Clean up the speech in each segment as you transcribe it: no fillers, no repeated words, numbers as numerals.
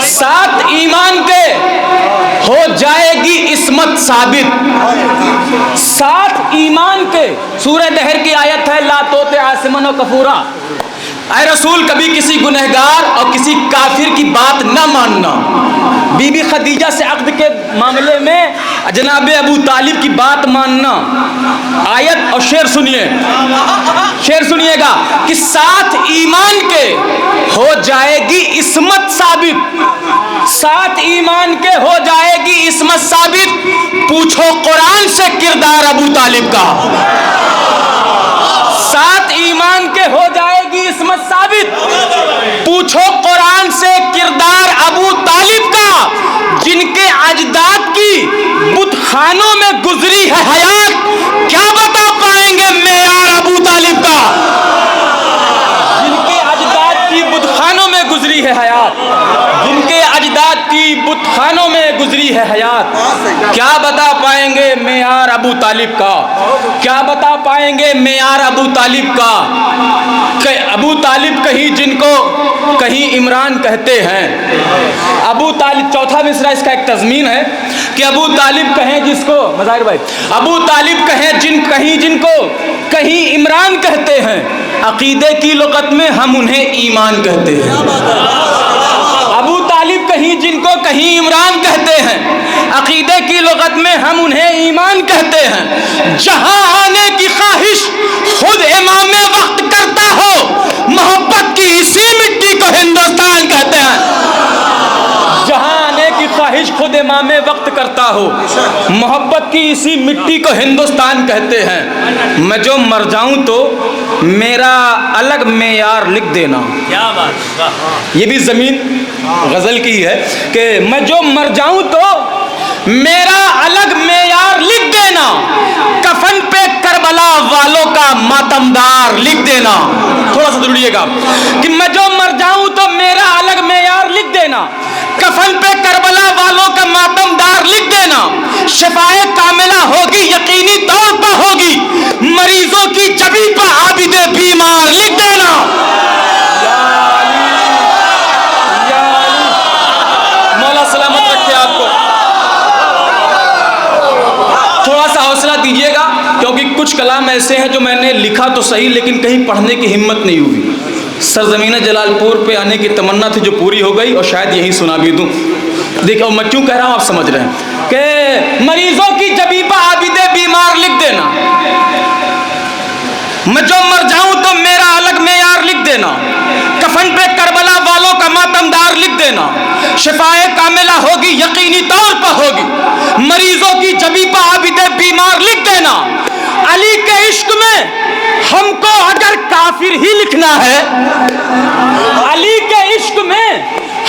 सात ईमान के हो जाएगी इस्मत साबित। सात ईमान के, सूरह दहर की आयत है, ला तोते आसमन व कफूरा। ऐ रसूल, कभी किसी गुनहगार और किसी काफिर की बात न मानना। बीबी खदीजा से अक्द के मामले में जनाब अबू तालिब की बात मानना। आयत और शेर सुनिए, शेर सुनिएगा कि सात ईमान के हो जाएगी इस्मत साबित। सात ईमान के हो जाएगी इस्मत साबित। पूछो कुरान से किरदार अबू तालिब का। सात ईमान के हो जाएगी इस्मत साबित। पूछो कुरान से किरदार अबू तालिब का, जिनके अजदाद की बुतखानों में गुजरी है हयात। क्या बता पाएंगे मेयार अबू तालिब का, जिनके अजदाद की बुतखानों में गुजरी है हयात। जिनके अजदाद की बुतखानों में गुजरी है हयात। क्या बता पाएंगे मेयार अबू तालिब का, क्या बता पाएंगे मेयार अबू तालिब का। अबू तालिब कहीं जिनको कहीं इमरान कहते हैं। अबू तालिब, चौथा मिसरा इसका एक तज़मीन है कि अबू तालिब कहें जिसको, मज़ाहिर भाई, अबू तालिब कहें कहीं जिनको कहीं इमरान कहते हैं। अकीदे की लुगत में हम उन्हें ईमान कहते हैं। अबू तालिब कहीं जिनको कहीं इमरान कहते हैं। अकीदे की लुगत में हम उन्हें ईमान कहते हैं। जहां आने की ख्वाहिश खुद इमाम वक्त करता हो, मोहब्बत की इसी मिट्टी को हिंदुस्तान कहते हैं। जहां आने की ख्वाहिश खुद इमाम वक्त करता हो, मोहब्बत की इसी मिट्टी को हिंदुस्तान कहते हैं। मैं जो मर जाऊं तो मेरा अलग मेयार लिख देना। क्या बात, ये भी जमीन गजल की है कि मैं जो मर जाऊं तो मेरा अलग मेयार लिख देना। कफन पे करबला वालों का मातमदार लिख देना। थोड़ा सा जुड़िएगा कि मैं जो मर जाऊं तो मेरा अलग मेयार लिख देना। कफन पे करबला वालों का मातमदार लिख देना। शिफाए कामिला होगी, यकीनी तौर पर होगी। मरीजों की जबी पर आबिदे बीमार लिख देना। मौला सलामत रखे आपको। थोड़ा सा हौसला दीजिएगा, क्योंकि कुछ कलाम ऐसे हैं जो मैंने लिखा तो सही, लेकिन कहीं पढ़ने की हिम्मत नहीं हुई। सरजमीन जलालपुर पे आने की तमन्ना थी जो पूरी हो गई, और शायद यही सुना भी दूं। देखो मैं क्यों कह रहा हूं, आप समझ रहे हैं कि मरीजों की जबी पर आबिदे बीमार लिख देना। मैं जो मर जाऊं तो मेरा अलग मेयार लिख देना। कफन पे करबला वालों का मातमदार लिख देना। शिफाए कामिला होगी, यकीनी तौर पर होगी। मरीजों की जबी पर आबिदे बीमार लिख देना। अली के इश्क में हमको अगर काफिर ही लिखना है, अली के इश्क में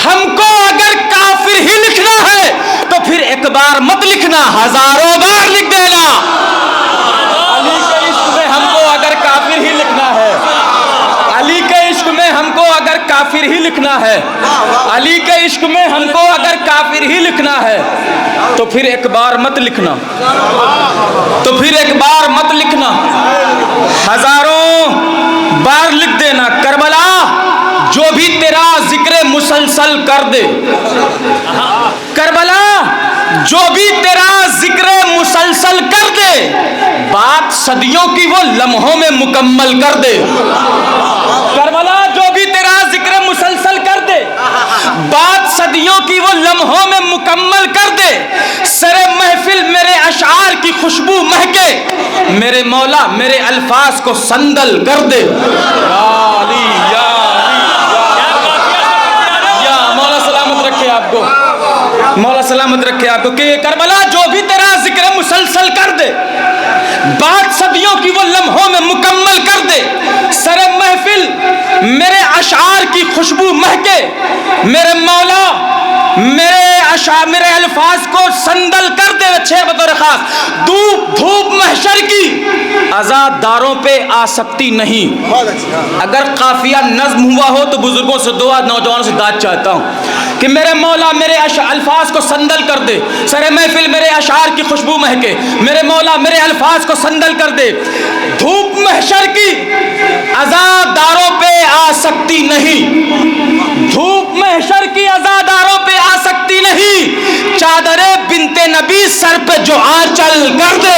हमको अगर काफिर ही लिखना है, तो फिर एक बार मत लिखना, हजारों बार लिख देना। अली के इश्क में हमको अगर काफिर ही लिखना है, अली के इश्क में हमको अगर काफिर ही लिखना है, अली के इश्क में हमको अगर काफिर ही लिखना है, तो फिर एक बार मत लिखना, तो फिर एक बार मत लिखना, हजारों बार लिख देना। करबला जो भी तेरा जिक्र मुसलसल कर दे, करबला जो भी तेरा जिक्र मुसलसल कर दे, बात सदियों की वो लम्हों में मुकम्मल कर दे। करबला जो भी तेरा जिक्र मुसलसल कर दे, बात सदियों की वो लम्हों में मुकम्मल कर दे। सरे महफिल मेरे अशार की खुशबू महके, मेरे मौला मेरे अल्फाज को संदल कर दे। या मौला सलामत रखे आपको, मौला सलामत रखे आपको कि करबला जो भी तेरा जिक्र मुसलसल कर दे, बात सदियों की वो लम्हों में मुकम्मल कर दे। सरे महफिल मेरे अशार की खुशबू महके, मेरे मौला मेरे अल्फाज को संदल कर दे। छह बतौर खास, धूप महशर की आजादारों पे आ सकती नहीं। अगर काफिया नज्म हुआ हो तो बुजुर्गों से दुआ, नौजवानों से दाद चाहता हूँ कि मेरे मौला मेरे अल्फाज को संदल कर दे। सरे महफिल मेरे अशार की खुशबू महके, मेरे मौला मेरे अल्फाज को संदल कर दे। धूप महशर की आजादारों पे आ सकती नहीं, धूप महशर की आजादारों जो आंचल कर दे।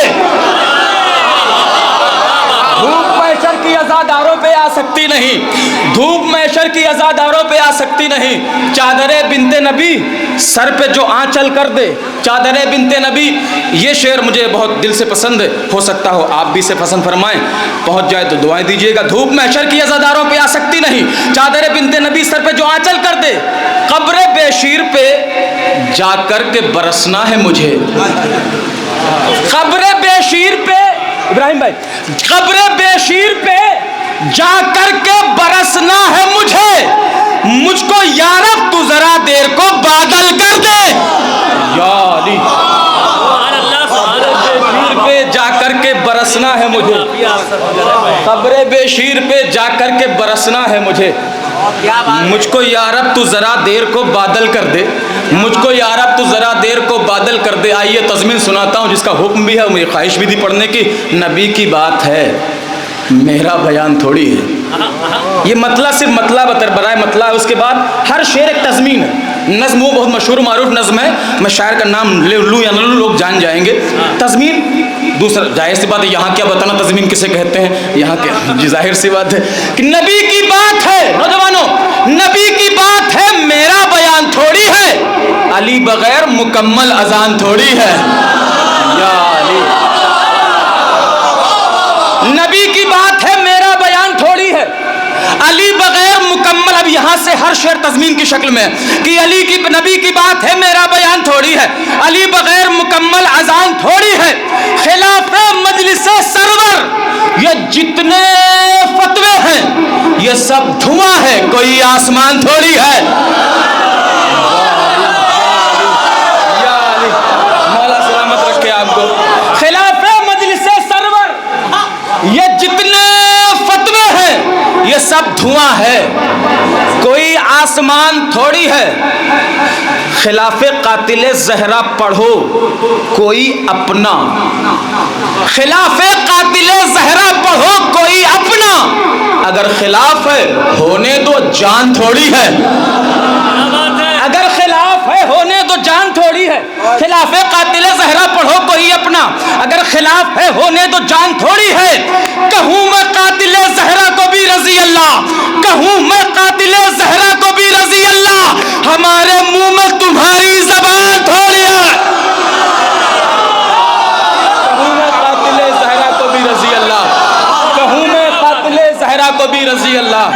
धूप मैशर की अज़ादारों पे आ सकती नहीं, धूप मैशर की अज़ादारों पे आ सकती नहीं। चादरे बिनते नबी सर पे जो आंचल कर दे, चादरे बिनते नबी। ये शेर मुझे बहुत दिल से पसंद है, हो सकता हो आप भी इसे पसंद फरमाएं, पहुंच जाए तो दुआएं दीजिएगा। धूप मैशर की अज़ादारों पे आ सकती नहीं, चादरे बिनते नबी सर पे जो आंचल कर दे। कब्र बेशीर पे जाकर के बरसना है मुझे, कब्र बेशीर पे, इब्राहिम भाई, कब्र बेशीर पे जाकर के बरसना है मुझे। मुझको यारब तू जरा देर को बादल कर दे। या अली, बेशीर पे जाकर के बरसना है मुझे, कब्र बेशीर पे जाकर के बरसना है मुझे। मुझको यारब तू जरा देर को बादल कर दे, मुझको यारब तू जरा देर को बादल कर दे। आइए तज़मीन सुनाता हूँ जिसका हुक्म भी है, मेरी ख्वाहिश भी थी पढ़ने की। नबी की बात है, मेरा बयान थोड़ी है। ये मतला सिर्फ मतला बराए मतला है। उसके बाद हर शेर एक तज़मीन है। नज़्म वो बहुत मशहूर मारूफ नज़्म है, मैं शायर का नाम ले लूँ या न लूँ लोग जान जाएंगे। तज़मीन दूसरा, जाहिर सी बात है, यहाँ क्या बताना तज़मीन किसे कहते हैं, यहाँ क्या, जी जाहिर सी बात है कि नबी की बात है। नौजवानों, नबी की बात है, मेरा बयान थोड़ी है। अली बगैर मुकम्मल अजान थोड़ी है। या अली, नबी की बात है, मेरा बयान थोड़ी है। अली बगैर मुकम्मल, अब यहाँ से हर शेर तज़मीन की शक्ल में कि अली की, नबी की बात है, मेरा बयान थोड़ी है। अली बगैर मुकम्मल अजान थोड़ी है। खिलाफे मजलिसे सरवर, ये जितने फतवे हैं ये सब धुआं है, कोई आसमान थोड़ी है। या अली, मौला सलामत रखे आपको। खिलाफे मजलिसे सरवर, ये जितने फतवे हैं ये सब धुआं है, कोई आसमान थोड़ी है। खिलाफे कातिले ज़हरा पढ़ो कोई अपना, खिलाफे कातिले ज़हरा पढ़ो कोई अपना। अगर खिलाफ है होने दो, जान थोड़ी है। अगर खिलाफ है होने दो, जान थोड़ी है। खिलाफे कातिले ज़हरा पढ़ो कोई अपना, अगर खिलाफ है होने दो, जान थोड़ी है। कहूँ मैं कातिले ज़हरा को भी रज़ी अल्लाह, कहूँ मैं कातिले ज़हरा को भी रज़ी अल्लाह, हमारे मुंह में तुम्हारी ज़बान थोड़ी है। कहूँ मैं कातिले ज़हरा को भी रज़ी अल्लाह, कहूँ मैं कातिले ज़हरा को भी रज़ी अल्लाह,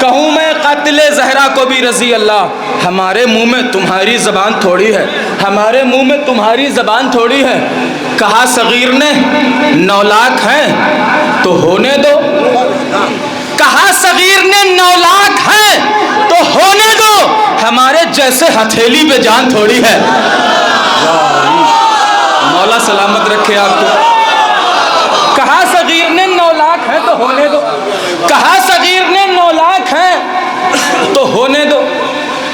कहूँ मैं कातिले ज़हरा को भी रज़ी अल्लाह, हमारे मुंह में तुम्हारी ज़बान थोड़ी है, हमारे मुंह में तुम्हारी ज़बान थोड़ी है। कहा सगीर ने 9 लाख हैं तो होने दो, कहा सगीर ने 9 लाख हैं तो होने दो, हमारे जैसे हथेली पे जान थोड़ी है। मौला सलामत रखे आपको। कहा सगीर ने 9 लाख हैं तो होने दो, कहा सगीर ने 9 लाख हैं तो होने दो,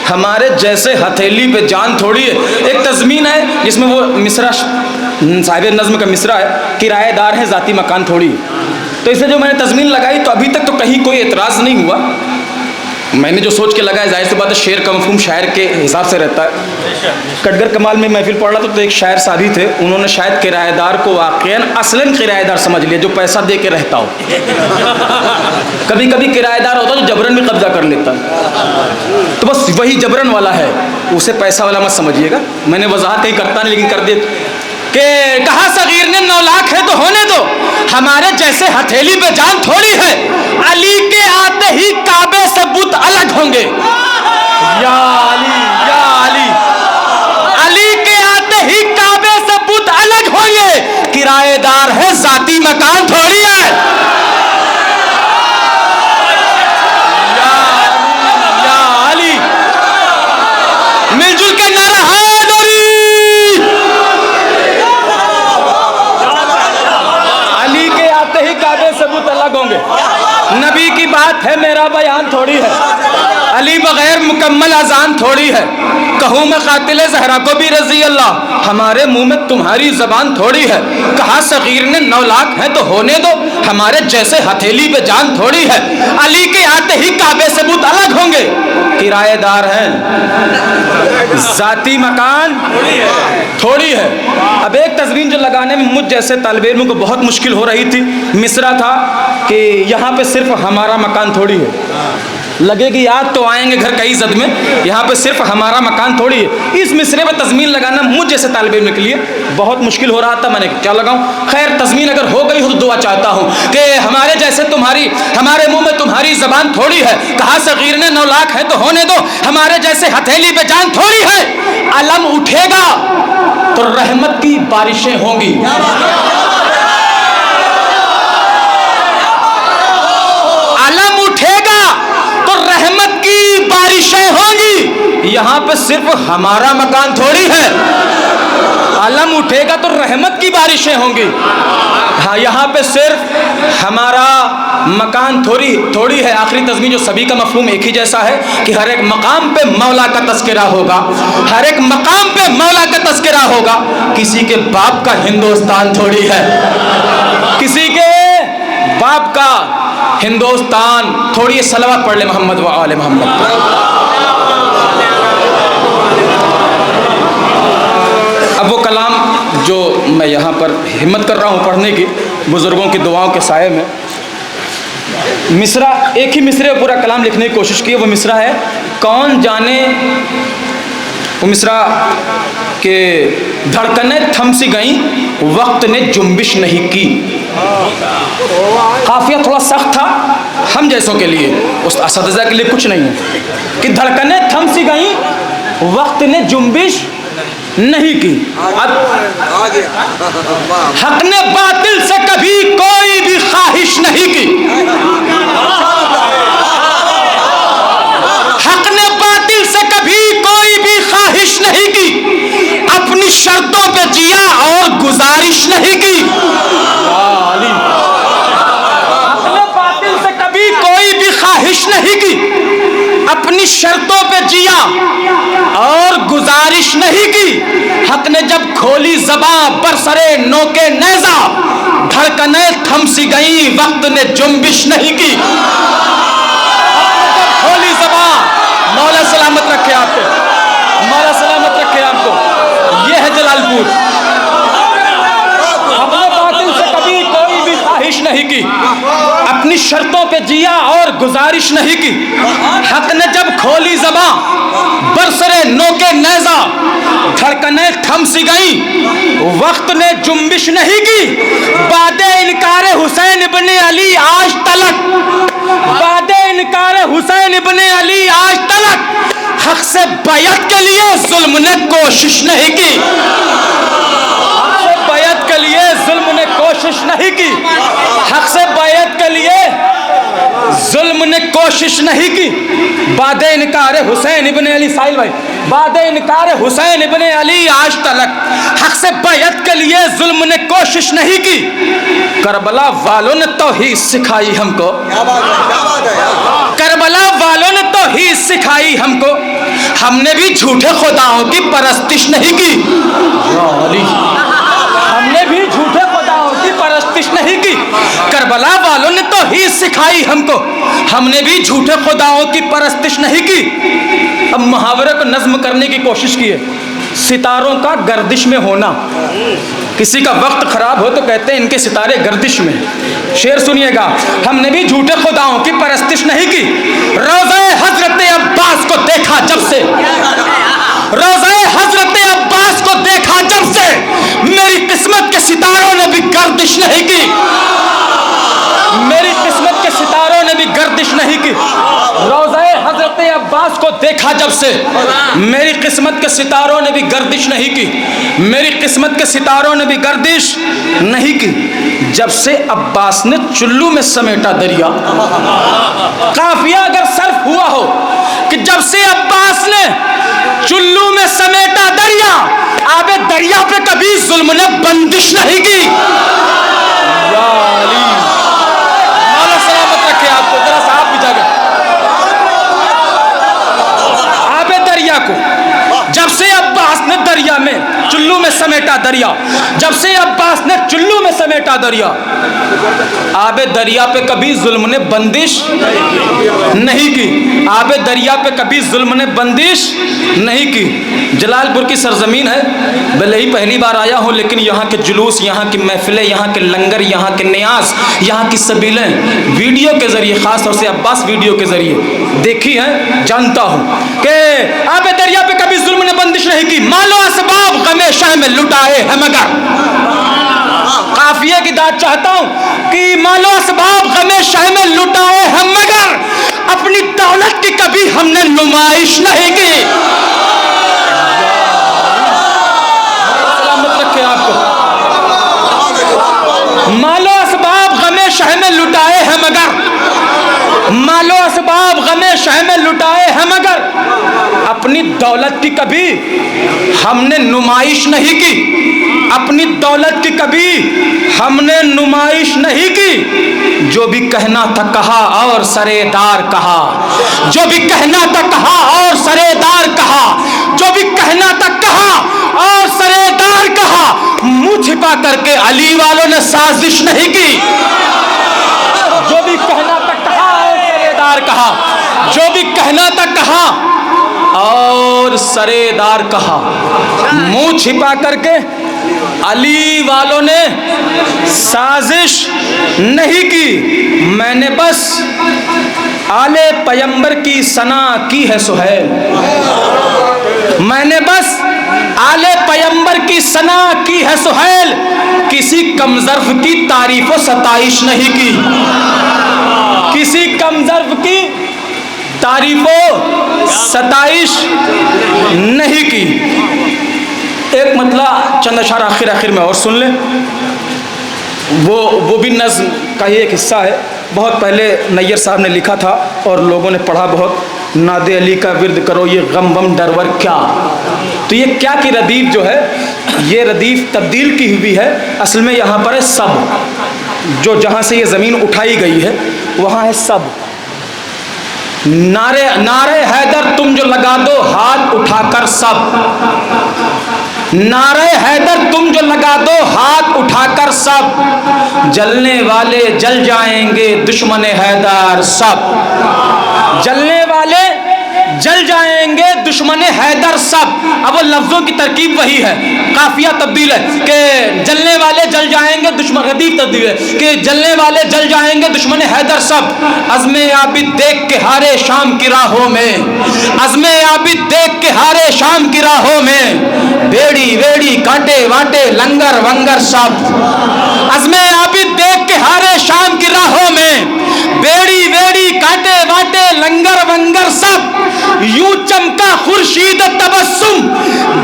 हमारे जैसे हथेली पे जान थोड़ी है। एक तज़मीन है जिसमें वो मिसरा, साहिब नज़्म का मिसरा है, किराएदार है ज़ाती मकान थोड़ी। तो इसे जो मैंने तज़मीन लगाई तो अभी तक तो कहीं कोई एतराज़ नहीं हुआ। मैंने जो सोच के लगाया, जाहिर सी बात है शेर का मफ़हूम शायर के हिसाब से रहता है। कटगर कमाल में महफिल पढ़ रहा था तो एक शायर साहबी थे, उन्होंने शायद किराएदार को वाक़ईन असलन किराएदार समझ लिया जो पैसा दे के रहता हो। कभी कभी किराएदार होता जो जबरन भी कब्जा कर लेता, तो बस वही जबरन वाला है, उसे पैसा वाला मत समझिएगा। मैंने वजाहत कहीं करता नहीं लेकिन कर दे कि कहा सगीर ने 9 लाख है तो होने दो, हमारे जैसे हथेली पे जान थोड़ी है। अली के आते ही काबे से बुत अलग होंगे। या अली, या अली, अली के आते ही काबे से बुत अलग होंगे। किराएदार है ज़ाती मकान थोड़ी है। या अली, मिलजुल के नारा है सबूत अलग होंगे। नबी की बात है, मेरा बयान थोड़ी है। अली बगैर मुकम्मल अजान थोड़ी है। कहूँ मैं कातिले ज़हरा को भी रज़ी अल्लाह, हमारे मुंह में तुम्हारी ज़बान थोड़ी है। कहा सगीर ने 9 लाख है तो होने दो, हमारे जैसे हथेली पे जान थोड़ी है। अली के आते ही काबे से बुत अलग होंगे। किराएदार हैं जाती मकान थोड़ी है। अब एक तस्वीर जो लगाने में मुझ जैसे तालिब इल्म को बहुत मुश्किल हो रही थी, मिसरा था कि यहाँ पे सिर्फ हमारा मकान थोड़ी है। लगेगी याद तो आएंगे घर कई जद में, यहाँ पे सिर्फ हमारा मकान थोड़ी है। इस मिसरे में तज़मीन लगाना मुझ जैसे तालिब इल्म के लिए बहुत मुश्किल हो रहा था। मैंने क्या लगाऊं? खैर, तज़मीन अगर हो गई हो तो दुआ चाहता हूँ कि हमारे जैसे तुम्हारी, हमारे मुंह में तुम्हारी ज़बान थोड़ी है। कहा सगीर ने 9 लाख है तो होने दो, हमारे जैसे हथेली पे जान थोड़ी है। अलम उठेगा तो रहमत की बारिशें होंगी। अलम उठेगा तो रहमत की बारिशें होंगी। यहाँ पे सिर्फ हमारा मकान थोड़ी है। अलम उठेगा तो रहमत की बारिशें होंगी। हाँ, यहाँ पे सिर्फ हमारा मकान थोड़ी है। आखिरी तज़मीन जो सभी का मफ़हूम एक ही जैसा है कि हर एक मकाम पे मौला का तज़किरा होगा, हर एक मकाम पे मौला का तज़किरा होगा। किसी के बाप का हिंदुस्तान थोड़ी है, किसी के बाप का हिंदुस्तान थोड़ी। सलवात पढ़ ले मोहम्मद व आले मोहम्मद। अब वो कलाम जो मैं यहाँ पर हिम्मत कर रहा हूँ पढ़ने की, बुज़ुर्गों की दुआओं के साए में, मिसरा एक ही मिसरे में पूरा कलाम लिखने की कोशिश की है। वो मिसरा है, कौन जाने, वो मिसरा के धड़कनें थम सी गई, वक्त ने जुम्बिश नहीं की। काफिया थोड़ा सख्त था हम जैसों के लिए, उस असदज़ा के लिए कुछ नहीं है कि धड़कनें थम सी गई, वक्त ने जुम्बिश नहीं की। अब हक ने बातिल से कभी कोई भी ख्वाहिश नहीं की। हक ने बातिल से कभी कोई भी ख्वाहिश नहीं की। अपनी शर्तों पे जिया और गुजारिश नहीं की। हक ने बातिल से कभी कोई भी ख्वाहिश नहीं की। अपनी शर्तों पे जिया और गुजारिश नहीं की। हक ने जब खोली ज़बां बरसरे नोके नेज़ा, धड़कनें थम सी गई, वक्त ने जुम्बिश नहीं की। जब खोली ज़बां, मौला सलामत रखे आपको, मौला सलामत रखे आपको। ये है जलालपुर। अपने बातिल से कभी कोई भी ख्वाहिश नहीं की, अपनी शर्तों पे जिया और गुजारिश नहीं की। हक ने जब खोली ज़बां बरसरे नोके नेज़ा, धड़कनें थम सी गई, वक्त ने जुम्बिश नहीं की। बादे इनकारे हुसैन इब्ने अली आज तलक, बादे इनकारे हुसैन इब्ने अली आज तलक, हक से बैत के लिए जुल्म ने कोशिश नहीं की। हक से बैत के लिए जुल्म ने कोशिश नहीं की। हक से बैत के लिए जुल्म ने कोशिश नहीं की। बादे इनकार हुसैन इब्ने अली, साहिल भाई, बादे इनकार हुसैन इब्ने अली आज तलक, हक से बैत के लिए जुल्म ने कोशिश नहीं की। करबला वालों ने तौहीद सिखाई हमको, करबला वालों ने तौहीद सिखाई हमको, हमने भी झूठे खुदाओं की परस्तिश नहीं की। हमने भी झूठे खुदाओं की परस्तिश नहीं की। करबला वालों ने तौहीद सिखाई हमको, हमने भी झूठे खुदाओं की परस्तिश नहीं की। अब मुहावरे को नज्म करने की कोशिश की है। सितारों का गर्दिश में होना, किसी का वक्त खराब हो तो कहते हैं इनके सितारे गर्दिश में। शेर सुनिएगा, हमने भी झूठे खुदाओं की परस्तिश नहीं की। रोज़े हजरत अब्बास को देखा जब से, रोज़े हजरत अब्बास को देखा जब से, मेरी किस्मत के सितारों ने भी गर्दिश नहीं की। मेरी किस्मत के सितारों ने भी गर्दिश नहीं की। रोज़े हजरत अब्बास को देखा जब से, मेरी किस्मत के सितारों ने भी गर्दिश नहीं की। मेरी किस्मत के सितारों ने भी गर्दिश नहीं की। जब से अब्बास ने चुल्लू में समेटा दरिया, काफिया अगर सर्फ हुआ हो कि जब से अब्बास ने चुल्लू में समेटा दरिया, आबे दरिया पे कभी जुल्म ने बंदिश नहीं की। या अली, मौला सलामत रखे आपको। जरा साहब भी जागे। आबे दरिया को जब से अब्बास ने दरिया में चुल्लू में समेटा दरिया, जब से अब्बास ने चुल्लू में समेटा दरिया, आबे दरिया पे कभी जुल्म ने बंदिश नहीं की, आबे दरिया पे कभी जुल्म ने बंदिश नहीं की। जलालपुर की सरजमीन है, भले ही पहली बार आया हूँ, लेकिन यहाँ के जुलूस, यहाँ की महफिलें, यहाँ के लंगर, यहाँ के न्यास, यहाँ की सबीलें वीडियो के जरिए, खास तौर से अब्बास वीडियो के जरिए देखी है, जानता हूँ कि आबे दरिया पे कभी जुल्म ने बंदिश नहीं की। मालो असबाब गमे शह में लुटाए है मगर, काफिये की दाद चाहता हूं कि मालो असबाब गमे शह में लुटाए हैं मगर अपनी दौलत की कभी हमने नुमाइश नहीं की। सलामत रखे आपको। मालो असबाब गमे शह में लुटाए हैं मगर, मालो असबाब गमे शह में लुटाए हैं मगर अपनी दौलत की कभी हमने नुमाइश नहीं की, अपनी दौलत की कभी हमने नुमाइश नहीं की। जो भी कहना था कहा और सरेदार कहा, जो भी कहना था कहा और सरेदार कहा, जो भी कहना था कहा और सरेदार कहा। मुंह छिपा करके अली वालों ने साजिश नहीं की। जो भी कहना था कहा और सरेदार कहा, जो भी कहना था कहा और सरेदार कहा। मुंह छिपा करके अली वालों ने साजिश नहीं की। मैंने बस आले पैगंबर की सना की है सुहैल, मैंने बस आले पैगंबर की सना की है सुहैल, किसी कमजर्फ की तारीफ व सताइश नहीं की, किसी कमजर्फ की तारीफो सताइश नहीं की। एक मतला चंद अशार आखिर में और सुन ले, वो भी नज़्म का ही एक हिस्सा है। बहुत पहले नैयर साहब ने लिखा था और लोगों ने पढ़ा बहुत। नादे अली का विर्द करो ये गम बम डरवर क्या। तो ये क्या की रदीफ जो है, ये रदीफ तब्दील की हुई है। असल में यहाँ पर है सब, जो जहाँ से ये ज़मीन उठाई गई है वहाँ है सब। नारे नारे हैदर तुम जो लगा दो हाथ उठाकर सब, नारे हैदर तुम जो लगा दो हाथ उठाकर सब, जलने वाले जल जाएंगे दुश्मन हैदर सब, जलने वाले जल जाएंगे दुश्मन हैदर सब। अब वो लफ्जों की तरकीब वही है, काफिया तब्दील है कि जलने वाले जल जाएंगे दुश्मन, रदीफ तब्दील है कि जलने वाले जल जाएंगे दुश्मन हैदर सब। अज़्मे आबिद देख के हारे शाम की राहों में, अज़्मे आबिद देख के हारे शाम की राहों में, बेड़ी वेड़ी कांटे वाटे लंगर वंगर सब। अज़्मे आबिद देख के हारे शाम की राहों में, बेड़ी वेड़ी कांटे वाटे लंगर वंगर सब। यूं चमका खुर्शीद तबस्सुम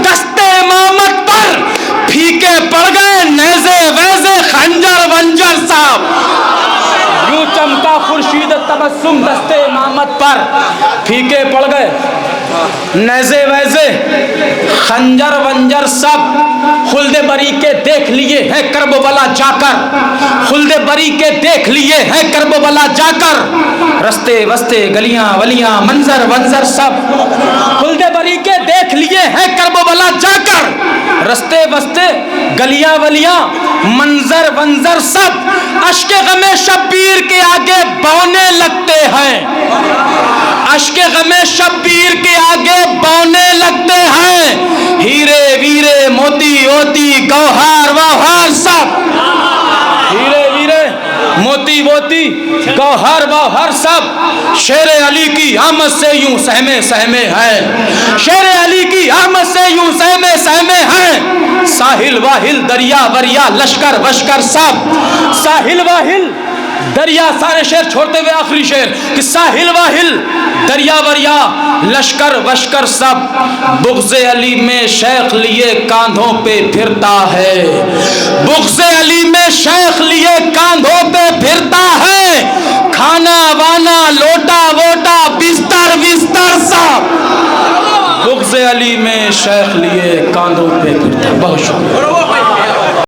दस्ते इमामत पर, फीके पड़ गए नेज़े वैज़े खंजर वंजर साहब। यूं चमका खुर्शीद तबस्सुम दस्ते इमामत पर, फीके पड़ गए नेज़े वैज़े खंजर वंजर सब। खुल्दे बरी के देख लिए हैं करबला जाकर, खुल्दे बरी के देख लिए हैं करबला जाकर, रस्ते वस्ते गलियां वलियां मंजर वंजर सब। खुल्दे बरी के देख लिए हैं करबला जाकर, रस्ते वस्ते गलियां वलियां मंजर वंजर सब। अश्के गमे शब्बीर के आगे बौने लगते हैं, अश्के गमे शब्बीर के आगे बौने लगते हैं। हीरे वीरे मोती ओती गौहार वहार सब, हीरे वीरे मोती मोती गौहर वहर सब। शेरे अली की आमद से यूं सहमे सहमे है, शेरे अली की आमद से यूं सहमे सहमे है। साहिल वाहिल दरिया वरिया लश्कर वश्कर सब, साहिल वाहिल दरिया, सारे शेर छोड़ते हुए आखिरी शेर कि साहिल वाहिल दरिया वरिया लश्कर वश्कर सब। बुग़्ज़े अली में शेख लिए कांधों पे फिरता है, बुग़्ज़े अली में शेख लिए कांधों पे फिरता है। खाना वाना लोटा वोटा बिस्तर बिस्तर सब, बुग़्ज़े अली में शेख लिए कांधों पे फिरता। बहुत शुक्रिया।